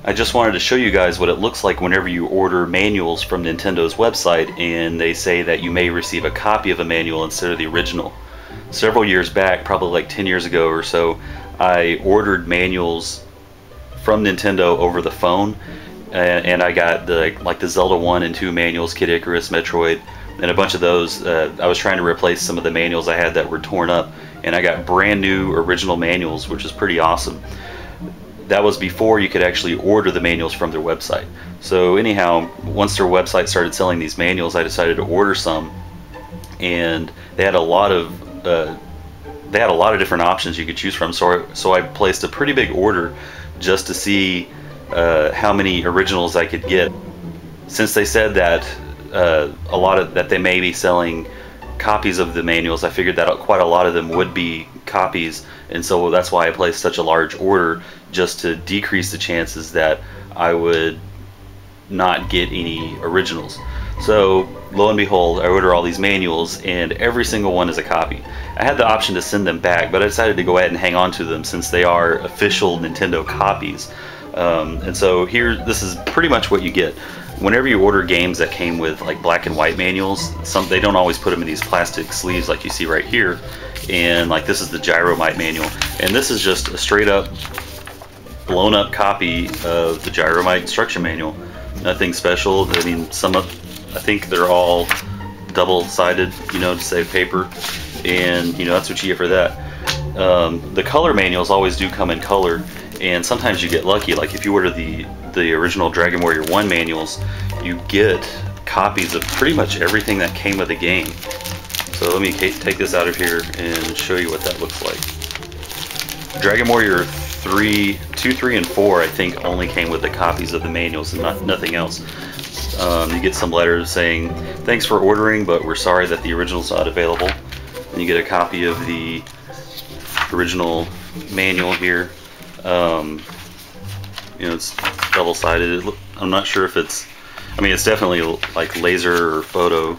I just wanted to show you guys what it looks like whenever you order manuals from Nintendo's website and they say that you may receive a copy of a manual instead of the original. Several years back, probably like 10 years ago or so, I ordered manuals from Nintendo over the phone, and I got the Zelda 1 and 2 manuals, Kid Icarus, Metroid, and a bunch of those. I was trying to replace some of the manuals I had that were torn up, and I got brand new original manuals, which is pretty awesome. That was before you could actually order the manuals from their website. So anyhow, once their website started selling these manuals, I decided to order some, and they had a lot of different options you could choose from. So I placed a pretty big order just to see how many originals I could get. Since they said that that they may be selling copies of the manuals, I figured that quite a lot of them would be copies, and so that's why I placed such a large order, just to decrease the chances that I would not get any originals. So lo and behold, I order all these manuals, and every single one is a copy. I had the option to send them back, but I decided to go ahead and hang on to them since they are official Nintendo copies. And so this is pretty much what you get. Whenever you order games that came with like black and white manuals, they don't always put them in these plastic sleeves like you see right here. And like this is the Gyromite manual, and this is just a straight up blown up copy of the Gyromite instruction manual. Nothing special. I mean, I think they're all double-sided, to save paper, and that's what you get for that. The color manuals always do come in color, and sometimes you get lucky. Like if you order the original Dragon Warrior 1 manuals, you get copies of pretty much everything that came with the game. So let me take this out of here and show you what that looks like. Dragon Warrior 2, 3, and 4 I think only came with the copies of the manuals and nothing else. You get some letters saying, "Thanks for ordering, but we're sorry that the original's not available." And you get a copy of the original manual here. It's double-sided. I'm not sure if it's definitely like laser or photo.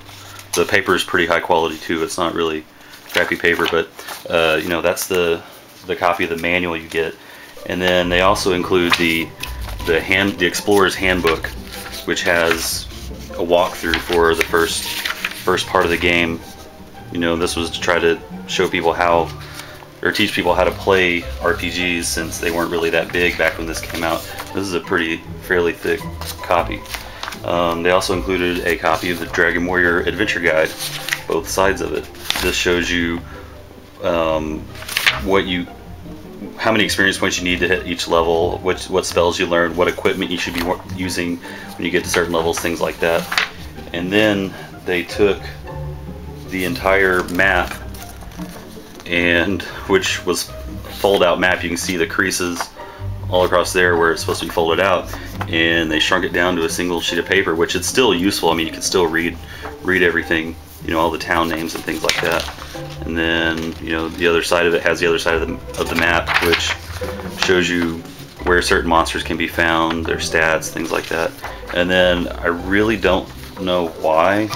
The paper is pretty high quality too. It's not really crappy paper, but that's the copy of the manual you get. And then they also include the Explorer's Handbook, which has a walkthrough for the first part of the game. This was to try to show people teach people how to play RPGs, since they weren't really that big back when this came out. This is a fairly thick copy. They also included a copy of the Dragon Warrior Adventure Guide, both sides of it. This shows you how many experience points you need to hit each level, what spells you learn, what equipment you should be using when you get to certain levels, things like that. And then they took the entire map, which was a fold-out map. You can see the creases all across there where it's supposed to be folded out, and they shrunk it down to a single sheet of paper, which is still useful. I mean, you can still read everything, all the town names and things like that. And then the other side of it has the other side of the map, which shows you where certain monsters can be found, their stats, things like that. And then I really don't know why,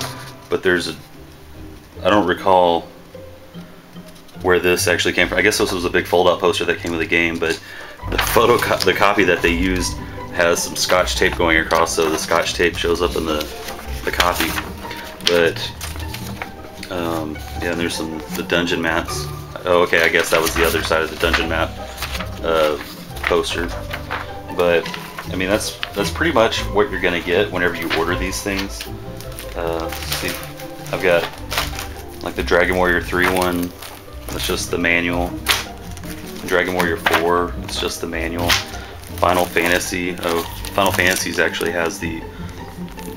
but I don't recall where this actually came from. I guess this was a big fold-out poster that came with the game, but the copy that they used has some Scotch tape going across, so the Scotch tape shows up in the copy. But yeah, and there's the dungeon maps. Oh, okay, I guess that was the other side of the dungeon map poster. But I mean, that's pretty much what you're gonna get whenever you order these things. Let's see, I've got like the Dragon Warrior 3 one. It's just the manual. Dragon Warrior 4, it's just the manual. Final Fantasy actually has the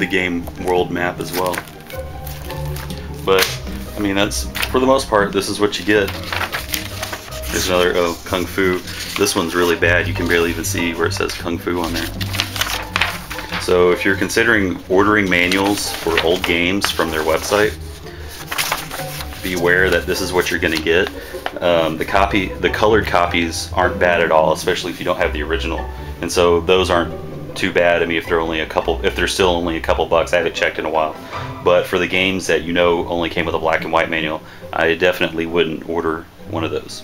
game world map as well. But I mean, that's, for the most part, this is what you get. There's another, Kung Fu. This one's really bad. You can barely even see where it says Kung Fu on there. So if you're considering ordering manuals for old games from their website, beware that this is what you're going to get. The colored copies aren't bad at all, especially if you don't have the original. And so those aren't too bad. I mean, if they're still only a couple bucks, I haven't checked in a while. But for the games that only came with a black and white manual, I definitely wouldn't order one of those.